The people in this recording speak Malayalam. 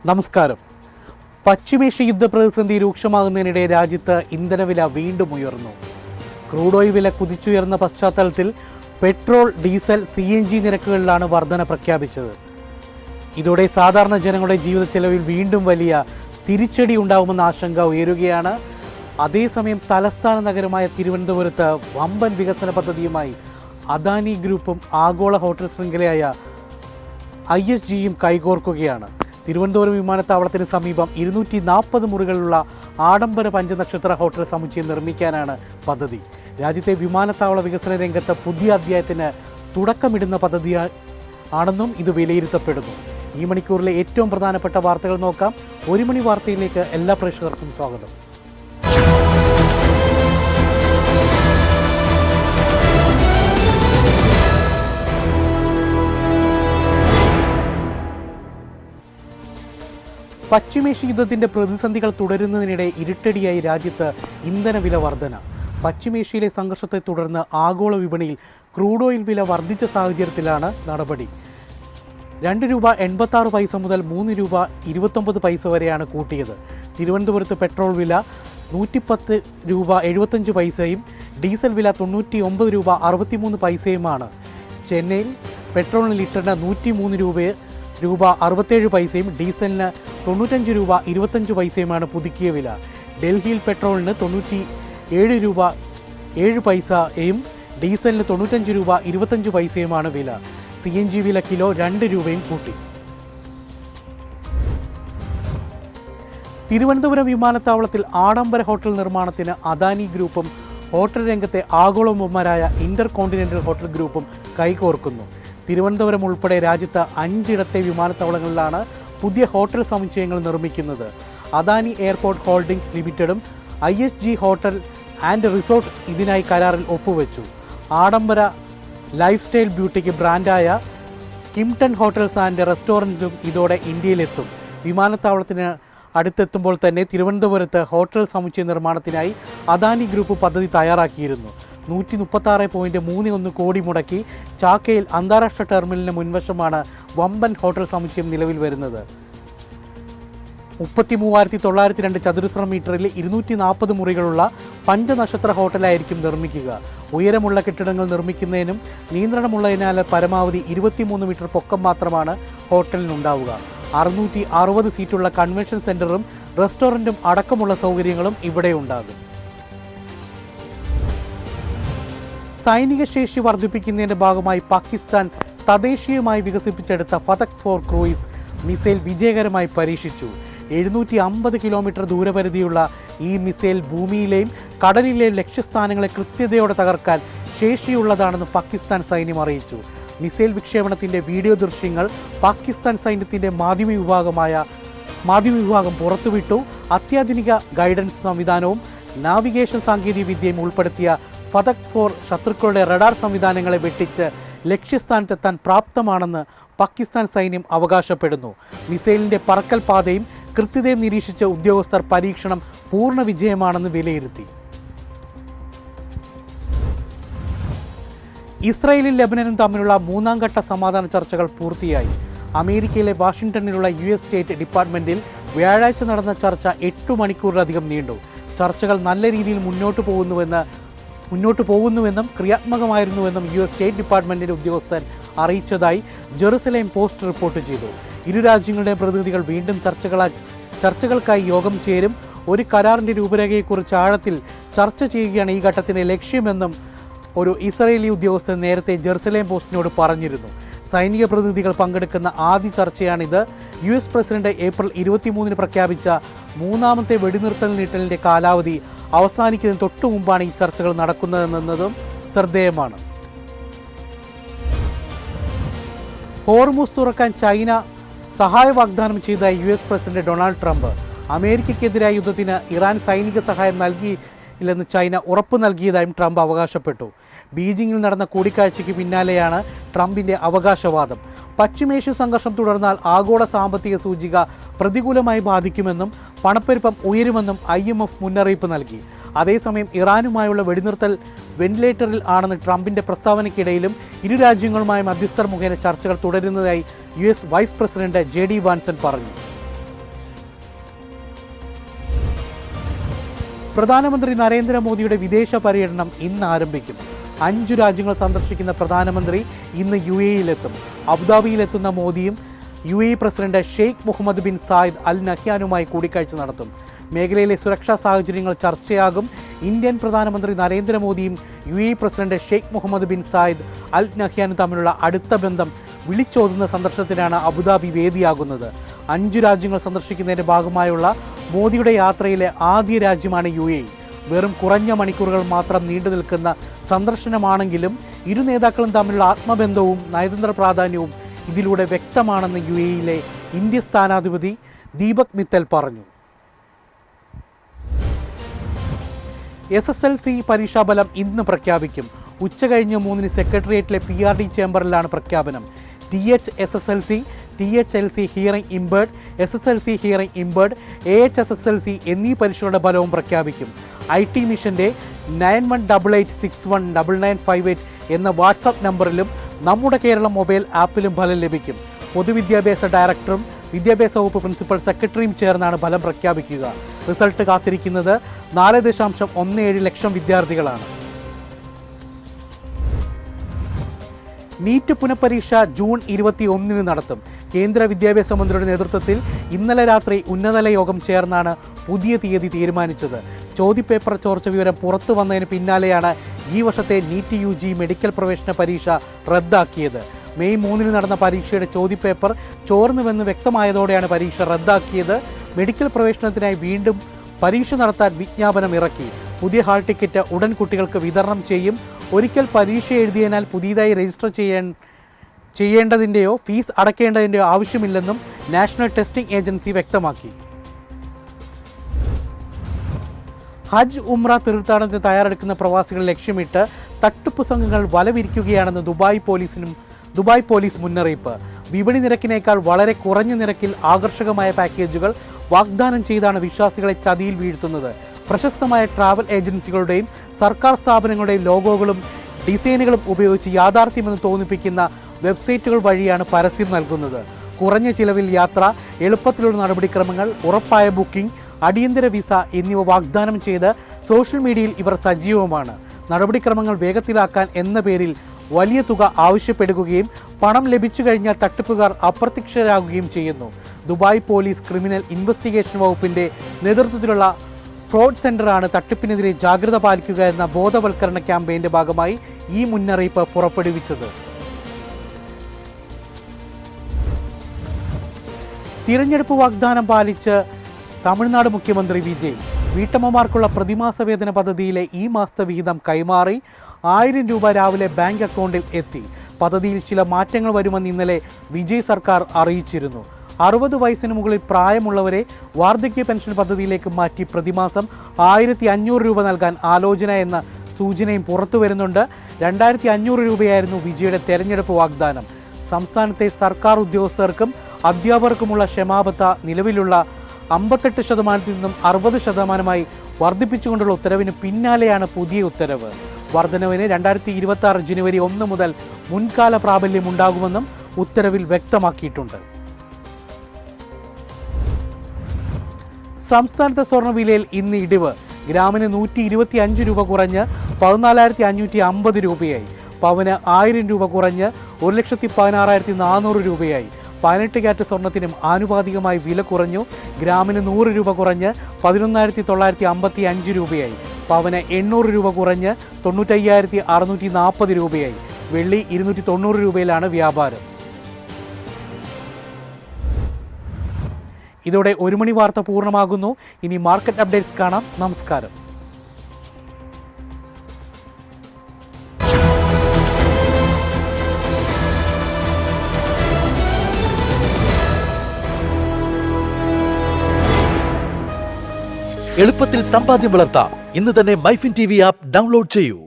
നമസ്കാരം. പശ്ചിമേഷ്യ യുദ്ധപ്രതിസന്ധി രൂക്ഷമാകുന്നതിനിടെ രാജ്യത്ത് ഇന്ധനവില വീണ്ടും ഉയർന്നു. ക്രൂഡ് ഓയിൽ വില കുതിച്ചുയർന്ന പശ്ചാത്തലത്തിൽ പെട്രോൾ, ഡീസൽ, CNG നിരക്കുകളിലാണ് വർധന പ്രഖ്യാപിച്ചത്. ഇതോടെ സാധാരണ ജനങ്ങളുടെ ജീവിത ചെലവിൽ വീണ്ടും വലിയ തിരിച്ചടി ഉണ്ടാകുമെന്ന ആശങ്ക ഉയരുകയാണ്. അതേസമയം തലസ്ഥാന നഗരമായ തിരുവനന്തപുരത്ത് വമ്പൻ വികസന പദ്ധതിയുമായി അദാനി ഗ്രൂപ്പും ആഗോള ഹോട്ടൽ ശൃംഖലയായ IHGയും കൈകോർക്കുകയാണ്. തിരുവനന്തപുരം വിമാനത്താവളത്തിന് സമീപം 240 മുറികളുള്ള ആഡംബര പഞ്ചനക്ഷത്ര ഹോട്ടൽ സമുച്ചയം നിർമ്മിക്കാനാണ് പദ്ധതി. രാജ്യത്തെ വിമാനത്താവള വികസന രംഗത്ത് പുതിയ അധ്യായത്തിന് തുടക്കമിടുന്ന പദ്ധതിയാണെന്നും ഇത് വിലയിരുത്തപ്പെടുന്നു. ഈ മണിക്കൂറിലെ ഏറ്റവും പ്രധാനപ്പെട്ട വാർത്തകൾ നോക്കാം. 1 മണി വാർത്തയിലേക്ക് എല്ലാ പ്രേക്ഷകർക്കും സ്വാഗതം. പശ്ചിമേഷ്യ യുദ്ധത്തിൻ്റെ പ്രതിസന്ധികൾ തുടരുന്നതിനിടെ ഇരുട്ടടിയായി രാജ്യത്ത് ഇന്ധനവില വർധന. പശ്ചിമേഷ്യയിലെ സംഘർഷത്തെ തുടർന്ന് ആഗോള വിപണിയിൽ ക്രൂഡ് ഓയിൽ വില വർദ്ധിച്ച സാഹചര്യത്തിലാണ് നടപടി. ₹2.86 മുതൽ ₹3.29 വരെയാണ് കൂട്ടിയത്. തിരുവനന്തപുരത്ത് പെട്രോൾ വില ₹110.75 ഡീസൽ വില ₹99.63 ചെന്നൈയിൽ പെട്രോളിന് ലിറ്ററിന് ₹103.67 ഡീസലിന് ₹95.25 പുതുക്കിയ വില. ഡൽഹിയിൽ പെട്രോളിന് ₹97.07 ഡീസലിന് ₹95.25 വില. CNG വില കിലോ ₹2 കൂട്ടി. തിരുവനന്തപുരം വിമാനത്താവളത്തിൽ ആഡംബര ഹോട്ടൽ നിർമ്മാണത്തിന് അദാനി ഗ്രൂപ്പും ഹോട്ടൽ രംഗത്തെ ആഗോളമുമ്മരായ ഇന്റർ കോണ്ടിനെന്റൽ ഹോട്ടൽ ഗ്രൂപ്പും കൈകോർക്കുന്നു. തിരുവനന്തപുരം ഉൾപ്പെടെ രാജ്യത്ത് 5 ഇടത്തെ വിമാനത്താവളങ്ങളിലാണ് പുതിയ ഹോട്ടൽ സമുച്ചയങ്ങൾ നിർമ്മിക്കുന്നത്. അദാനി എയർപോർട്ട് ഹോൾഡിംഗ്സ് ലിമിറ്റഡും IHG ഹോട്ടൽ ആൻഡ് റിസോർട്ട് ഇതിനായി കരാറിൽ ഒപ്പുവെച്ചു. ആഡംബര ലൈഫ് സ്റ്റൈൽ ബ്യൂട്ടിക്ക് ബ്രാൻഡായ കിംടൺ ഹോട്ടൽസ് ആൻഡ് റെസ്റ്റോറൻറ്റും ഇതോടെ ഇന്ത്യയിലെത്തും. വിമാനത്താവളത്തിന് അടുത്തെത്തുമ്പോൾ തന്നെ തിരുവനന്തപുരത്ത് ഹോട്ടൽ സമുച്ചയ നിർമ്മാണത്തിനായി അദാനി ഗ്രൂപ്പ് പദ്ധതി തയ്യാറാക്കിയിരുന്നു. 136.31 കോടി മുടക്കി ചാക്കയിൽ അന്താരാഷ്ട്ര ടെർമിനലിന് മുൻവശമാണ് വമ്പൻ ഹോട്ടൽ സമുച്ചയം നിലവിൽ വരുന്നത്. 33,902 ചതുരശ്ര മീറ്ററിൽ 240 മുറികളുള്ള പഞ്ചനക്ഷത്ര ഹോട്ടലായിരിക്കും നിർമ്മിക്കുക. ഉയരമുള്ള കെട്ടിടങ്ങൾ നിർമ്മിക്കുന്നതിനും നിയന്ത്രണമുള്ളതിനാൽ പരമാവധി 23 മീറ്റർ പൊക്കം മാത്രമാണ് ഹോട്ടലിനുണ്ടാവുക. 660 സീറ്റുള്ള കൺവെൻഷൻ സെൻ്ററും റെസ്റ്റോറൻറ്റും അടക്കമുള്ള സൗകര്യങ്ങളും ഇവിടെ ഉണ്ടാകും. സൈനിക ശേഷി വർദ്ധിപ്പിക്കുന്നതിൻ്റെ ഭാഗമായി പാകിസ്ഥാൻ തദ്ദേശീയമായി വികസിപ്പിച്ചെടുത്ത ഫതക് 4 ക്രൂയിസ് മിസൈൽ വിജയകരമായി പരീക്ഷിച്ചു. 750 കിലോമീറ്റർ ദൂരപരിധിയുള്ള ഈ മിസൈൽ ഭൂമിയിലെയും കടലിലെയും ലക്ഷ്യസ്ഥാനങ്ങളെ കൃത്യതയോടെ തകർക്കാൻ ശേഷിയുള്ളതാണെന്ന് പാകിസ്ഥാൻ സൈന്യം അറിയിച്ചു. മിസൈൽ വിക്ഷേപണത്തിൻ്റെ വീഡിയോ ദൃശ്യങ്ങൾ പാകിസ്ഥാൻ സൈന്യത്തിൻ്റെ മാധ്യമവിഭാഗം പുറത്തുവിട്ടു. അത്യാധുനിക ഗൈഡൻസ് സംവിധാനവും നാവിഗേഷൻ സാങ്കേതിക വിദ്യയും ഉൾപ്പെടുത്തിയ ഫതക് 4 ശത്രുക്കളുടെ റഡാർ സംവിധാനങ്ങളെ വെട്ടിച്ച് ലക്ഷ്യസ്ഥാനത്തെത്താൻ പ്രാപ്തമാണെന്ന് പാകിസ്ഥാൻ സൈന്യം അവകാശപ്പെടുന്നു. മിസൈലിൻ്റെ പറക്കൽ പാതയും കൃത്യതയും നിരീക്ഷിച്ച ഉദ്യോഗസ്ഥർ പരീക്ഷണം പൂർണ്ണ വിജയമാണെന്ന് വിലയിരുത്തി. ഇസ്രായേലും ലെബനനും തമ്മിലുള്ള 3ാം ഘട്ട സമാധാന ചർച്ചകൾ പൂർത്തിയായി. അമേരിക്കയിലെ വാഷിംഗ്ടണിലുള്ള US സ്റ്റേറ്റ് ഡിപ്പാർട്ട്മെൻറ്റിൽ വ്യാഴാഴ്ച നടന്ന ചർച്ച 8 മണിക്കൂറിലധികം നീണ്ടു. ചർച്ചകൾ നല്ല രീതിയിൽ മുന്നോട്ട് പോകുന്നുവെന്നും ക്രിയാത്മകമായിരുന്നുവെന്നും US സ്റ്റേറ്റ് ഡിപ്പാർട്ട്മെൻറ്റിൻ്റെ ഉദ്യോഗസ്ഥൻ അറിയിച്ചതായി ജെറുസലേം പോസ്റ്റ് റിപ്പോർട്ട് ചെയ്തു. ഇരു രാജ്യങ്ങളുടെയും പ്രതിനിധികൾ വീണ്ടും ചർച്ചകൾക്കായി യോഗം ചേരും. ഒരു കരാറിൻ്റെ രൂപരേഖയെക്കുറിച്ച് ആഴത്തിൽ ചർച്ച ചെയ്യുകയാണ് ഈ ഘട്ടത്തിൻ്റെ ലക്ഷ്യമെന്നും ഒരു ഇസ്രായേലി ഉദ്യോഗസ്ഥൻ നേരത്തെ ജെറുസലേം പോസ്റ്റിനോട് പറഞ്ഞിരുന്നു. സൈനിക പ്രതിനിധികൾ പങ്കെടുക്കുന്ന ആദ്യ ചർച്ചയാണിത്. US പ്രസിഡന്റ് ഏപ്രിൽ 23 പ്രഖ്യാപിച്ച 3ാമത്തെ വെടിനിർത്തൽ നീട്ടലിൻ്റെ കാലാവധി അവസാനിക്കുന്നതിന് തൊട്ടു മുമ്പാണ് ഈ ചർച്ചകൾ നടക്കുന്നതെന്നതും ശ്രദ്ധേയമാണ്. ഹോർമുസ് തുറക്കാൻ ചൈന സഹായ വാഗ്ദാനം ചെയ്തതായി US പ്രസിഡന്റ് ഡൊണാൾഡ് ട്രംപ്. അമേരിക്കയ്ക്കെതിരായ യുദ്ധത്തിന് ഇറാൻ സൈനിക സഹായം നൽകിയില്ലെന്ന് ചൈന ഉറപ്പ് നൽകിയതായും ട്രംപ് അവകാശപ്പെട്ടു. ബീജിംഗിൽ നടന്ന കൂടിക്കാഴ്ചയ്ക്ക് പിന്നാലെയാണ് ട്രംപിൻ്റെ അവകാശവാദം. പശ്ചിമേഷ്യ സംഘർഷം തുടർന്നാൽ ആഗോള സാമ്പത്തിക സൂചിക പ്രതികൂലമായി ബാധിക്കുമെന്നും പണപ്പെരുപ്പം ഉയരുമെന്നും IMF മുന്നറിയിപ്പ് നൽകി. അതേസമയം ഇറാനുമായുള്ള വെടിനിർത്തൽ വെന്റിലേറ്ററിൽ ആണെന്ന് ട്രംപിൻ്റെ പ്രസ്താവനയ്ക്കിടയിലും ഇരു രാജ്യങ്ങളുമായി മധ്യസ്ഥർ മുഖേന ചർച്ചകൾ തുടരുന്നതായി US വൈസ് പ്രസിഡന്റ് JD വാൻസൺ പറഞ്ഞു. പ്രധാനമന്ത്രി നരേന്ദ്രമോദിയുടെ വിദേശ പര്യടനം ഇന്ന് ആരംഭിക്കും. 5 രാജ്യങ്ങൾ സന്ദർശിക്കുന്ന പ്രധാനമന്ത്രി ഇന്ന് UAE-യിലെത്തും. അബുദാബിയിലെത്തുന്ന മോദിയും UAE president Sheikh Mohamed bin Zayed Al നഹ്യാനുമായി കൂടിക്കാഴ്ച നടത്തും. മേഖലയിലെ സുരക്ഷാ സാഹചര്യങ്ങൾ ചർച്ചയാകും. ഇന്ത്യൻ പ്രധാനമന്ത്രി നരേന്ദ്രമോദിയും UAE president Sheikh Mohamed bin Zayed Al നഹ്യാനും തമ്മിലുള്ള അടുത്ത ബന്ധം വിളിച്ചോതുന്ന സന്ദർശനത്തിനാണ് അബുദാബി വേദിയാകുന്നത്. 5 രാജ്യങ്ങൾ സന്ദർശിക്കുന്നതിൻ്റെ ഭാഗമായുള്ള മോദിയുടെ യാത്രയിലെ ആദ്യ രാജ്യമാണ് UAE. വെറും കുറഞ്ഞ മണിക്കൂറുകൾ മാത്രം നീണ്ടു നിൽക്കുന്ന സന്ദർശനമാണെങ്കിലും ഇരു നേതാക്കളും തമ്മിലുള്ള ആത്മബന്ധവും നയതന്ത്ര പ്രാധാന്യവും ഇതിലൂടെ വ്യക്തമാണെന്ന് UAE-യിലെ ഇന്ത്യ സ്ഥാനാധിപതി ദീപക് മിത്തൽ പറഞ്ഞു. SSLC പരീക്ഷാഫലം ഇന്ന് പ്രഖ്യാപിക്കും. ഉച്ചകഴിഞ്ഞ് 3 സെക്രട്ടേറിയറ്റിലെ PRD ചേംബറിലാണ് പ്രഖ്യാപനം. TH-SSLC, THLC hearing impaired, SSLC hearing impaired, AHSSLC എന്നീ പരീക്ഷകളുടെ ഫലവും പ്രഖ്യാപിക്കും. IT മിഷന്റെ 9188619958 എന്ന വാട്സാപ്പ് നമ്പറിലും നമ്മുടെ കേരളം മൊബൈൽ ആപ്പിലും ഫലം ലഭിക്കും. പൊതുവിദ്യാഭ്യാസ ഡയറക്ടറും വിദ്യാഭ്യാസ വകുപ്പ് പ്രിൻസിപ്പൽ സെക്രട്ടറിയും ചേർന്നാണ് ഫലം പ്രഖ്യാപിക്കുക. റിസൾട്ട് കാത്തിരിക്കുന്നത് 4.17 ലക്ഷം വിദ്യാർത്ഥികളാണ്. നീറ്റ് പുനഃപരീക്ഷ ജൂൺ 21 നടത്തും. കേന്ദ്ര വിദ്യാഭ്യാസ മന്ത്രിയുടെ നേതൃത്വത്തിൽ ഇന്നലെ രാത്രി ഉന്നതതല യോഗം ചേർന്നാണ് പുതിയ തീയതി തീരുമാനിച്ചത്. ചോദ്യപേപ്പർ ചോർച്ച വിവരം പുറത്തു വന്നതിന് പിന്നാലെയാണ് ഈ വർഷത്തെ നീറ്റ് UG മെഡിക്കൽ പ്രവേശന പരീക്ഷ റദ്ദാക്കിയത്. മെയ് 3 നടന്ന പരീക്ഷയുടെ ചോദ്യപേപ്പർ ചോർന്നുവെന്ന് വ്യക്തമായതോടെയാണ് പരീക്ഷ റദ്ദാക്കിയത്. മെഡിക്കൽ പ്രവേശനത്തിനായി വീണ്ടും പരീക്ഷ നടത്താൻ വിജ്ഞാപനം ഇറക്കി. പുതിയ ഹാൾ ടിക്കറ്റ് ഉടൻ കുട്ടികൾക്ക് വിതരണം ചെയ്യും. ഒരിക്കൽ പരീക്ഷ എഴുതിയതിനാൽ പുതിയതായി രജിസ്റ്റർ ചെയ്യേണ്ടതിൻ്റെയോ ഫീസ് അടയ്ക്കേണ്ടതിൻ്റെയോ ആവശ്യമില്ലെന്നും നാഷണൽ ടെസ്റ്റിംഗ് ഏജൻസി വ്യക്തമാക്കി. ഹജ്ജ് ഉംറ തീർത്ഥാടനത്തിന് തയ്യാറെടുക്കുന്ന പ്രവാസികളെ ലക്ഷ്യമിട്ട് തട്ടിപ്പ് സംഘങ്ങൾ വലവിരിക്കുകയാണെന്ന് ദുബായ് പോലീസ് മുന്നറിയിപ്പ്. വിപണി നിരക്കിനേക്കാൾ വളരെ കുറഞ്ഞ നിരക്കിൽ ആകർഷകമായ പാക്കേജുകൾ വാഗ്ദാനം ചെയ്താണ് വിശ്വാസികളെ ചതിയിൽ വീഴ്ത്തുന്നത്. പ്രശസ്തമായ ട്രാവൽ ഏജൻസികളുടെയും സർക്കാർ സ്ഥാപനങ്ങളുടെയും ലോഗോകളും ഡിസൈനുകളും ഉപയോഗിച്ച് യാഥാർത്ഥ്യമെന്ന് തോന്നിപ്പിക്കുന്ന വെബ്സൈറ്റുകൾ വഴിയാണ് പരസ്യം നൽകുന്നത്. കുറഞ്ഞ ചിലവിൽ യാത്ര, എളുപ്പത്തിലുള്ള നടപടിക്രമങ്ങൾ, ഉറപ്പായ ബുക്കിംഗ്, അടിയന്തര വിസ എന്നിവ വാഗ്ദാനം ചെയ്ത് സോഷ്യൽ മീഡിയയിൽ ഇവർ സജീവമാണ്. നടപടിക്രമങ്ങൾ വേഗത്തിലാക്കാൻ എന്ന പേരിൽ വലിയ തുക ആവശ്യപ്പെടുകയും പണം ലഭിച്ചു കഴിഞ്ഞാൽ തട്ടിപ്പുകാർ അപ്രത്യക്ഷരാകുകയും ചെയ്യുന്നു. ദുബായ് പോലീസ് ക്രിമിനൽ ഇൻവെസ്റ്റിഗേഷൻ വകുപ്പിന്റെ നേതൃത്വത്തിലുള്ള ഫ്രോഡ് സെന്ററാണ് തട്ടിപ്പിനെതിരെ ജാഗ്രത പാലിക്കുക എന്ന ബോധവൽക്കരണ ക്യാമ്പയിന്റെ ഭാഗമായി ഈ മുന്നറിയിപ്പ് പുറപ്പെടുവിച്ചത്. തിരഞ്ഞെടുപ്പ് വാഗ്ദാനം പാലിച്ച് തമിഴ്നാട് മുഖ്യമന്ത്രി വിജയ് വീട്ടമ്മമാർക്കുള്ള പ്രതിമാസ വേതന പദ്ധതിയിലെ ഈ മാസത്തെ വിഹിതം കൈമാറി. 1000 രൂപ രാവിലെ ബാങ്ക് അക്കൗണ്ടിൽ എത്തി. പദ്ധതിയിൽ ചില മാറ്റങ്ങൾ വരുമെന്ന് ഇന്നലെ വിജയ് സർക്കാർ അറിയിച്ചിരുന്നു. 60 വയസ്സിന് മുകളിൽ പ്രായമുള്ളവരെ വാർദ്ധക്യ പെൻഷൻ പദ്ധതിയിലേക്ക് മാറ്റി പ്രതിമാസം 1500 രൂപ നൽകാൻ ആലോചന എന്ന സൂചനയും പുറത്തു വരുന്നുണ്ട്. 2500 രൂപയായിരുന്നു വിജയുടെ തെരഞ്ഞെടുപ്പ് വാഗ്ദാനം. സംസ്ഥാനത്തെ സർക്കാർ ഉദ്യോഗസ്ഥർക്കും അധ്യാപകർക്കുമുള്ള ക്ഷമാബത്ത നിലവിലുള്ള 58% നിന്നും 60% വർദ്ധിപ്പിച്ചുകൊണ്ടുള്ള ഉത്തരവിന് പിന്നാലെയാണ് പുതിയ ഉത്തരവ്. വർധനവിന് 2026 ജനുവരി 1 മുതൽ മുൻകാല പ്രാബല്യം ഉണ്ടാകുമെന്നും ഉത്തരവിൽ വ്യക്തമാക്കിയിട്ടുണ്ട്. സംസ്ഥാനത്തെ സ്വർണ്ണവിലയിൽ ഇന്ന് ഇടിവ്. ഗ്രാമിന് 125 രൂപ കുറഞ്ഞ് 14,550 രൂപയായി. പവന് 1000 രൂപ കുറഞ്ഞ് 1,16,400 രൂപയായി. 18 ക്യാരറ്റ് സ്വർണത്തിനും ആനുപാതികമായി വില കുറഞ്ഞു. ഗ്രാമിന് 100 രൂപ കുറഞ്ഞ് 11,955 രൂപയായി. പവന് 800 രൂപ കുറഞ്ഞ് 95,640 രൂപയായി. വെള്ളി 290 രൂപയിലാണ് വ്യാപാരം. ഇതോടെ 1 മണി വാർത്ത പൂർണ്ണമാകുന്നു. ഇനി മാർക്കറ്റ് അപ്ഡേറ്റ്സ് കാണാം. നമസ്കാരം. എളുപ്പത്തിൽ സമ്പാദ്യം വളർത്താം. ഇന്ന് തന്നെ മൈഫിൻ TV ആപ്പ് ഡൗൺലോഡ് ചെയ്യൂ.